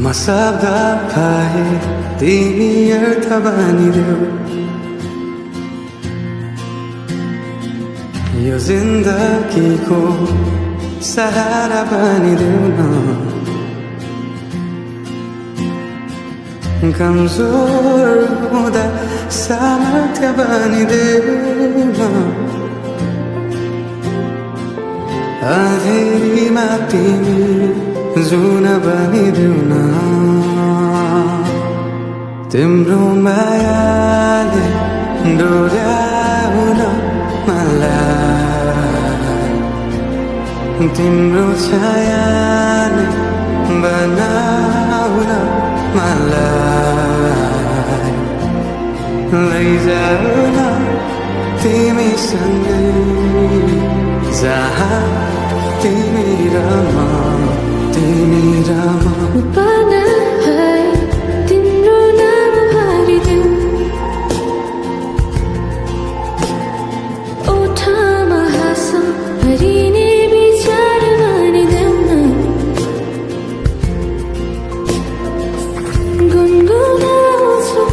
मसब्दा भए तिमी अर्थ बनिदेऊ यो जिन्दगीको सहारा बनिदेऊ न कमजोर हुँदा सामर्थ्य बनिदेऊ न अधेरीमा तिमी जुन बनिदेऊ न तिम्रो मायाले डोर्याउन मलाई तिम्रो छायाले बनाउन मलाई लैजाऊ न तिमीसँगै जहाँ तिमी र म उपना है तिम्रो नाम भरिदेऊ ओठमा हाँसो भरिने विचार मानिदेऊ न गुनगुनाउँछु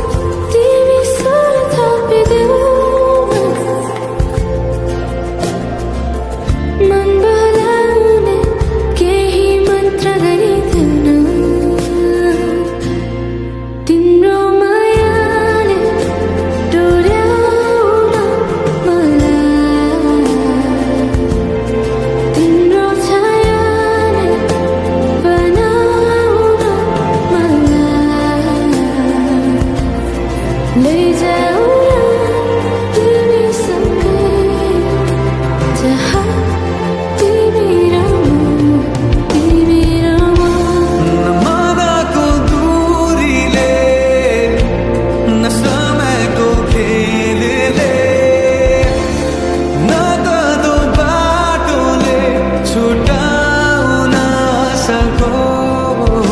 तिमी स्वर थपिदेऊ मन बहलाउने केही मन्त्र गरिदेऊ न तिम्रो मायाले डोर्याउन मलाई तिम्रो छायाले बनाउन मलाई लैजाऊ न तिमीसँगै जहाँ तिमी र म नमनको दूरीले न समयको खेलले न कदो बाटोले छुटाउन सकोस्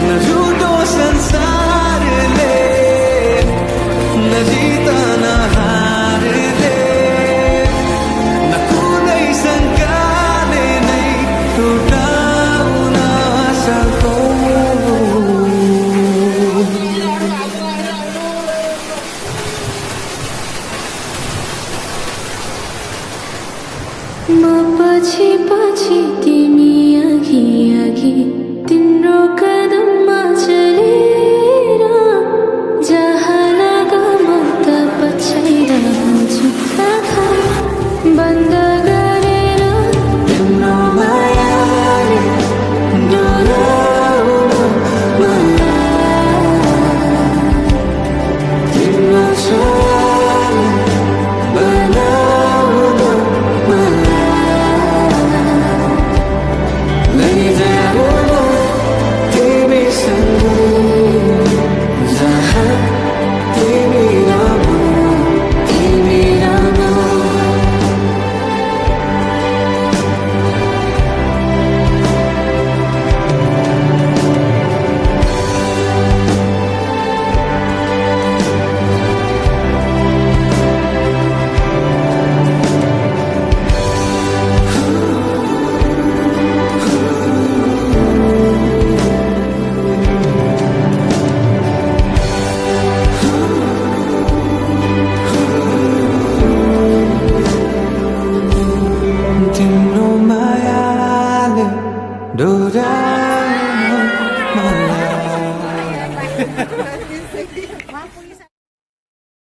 न झुटो संसारले न जितन हारले न कुनै शङ्काले नै टुटाउन सकोस् म पछि पछि तिमी अघि अघि तिम्रो कदममा चलेर जहाँ लाग म त पछाइरहन्छु आँखा बन्द गरेर तिम्रो मायाले डोर्याउन मलाई तिम्रो छायाले बनाउन मलाई लैजाऊ न तिमीसँगै जहाँ तिमी र म तिम्रो मायाले डोर्याउन मलाई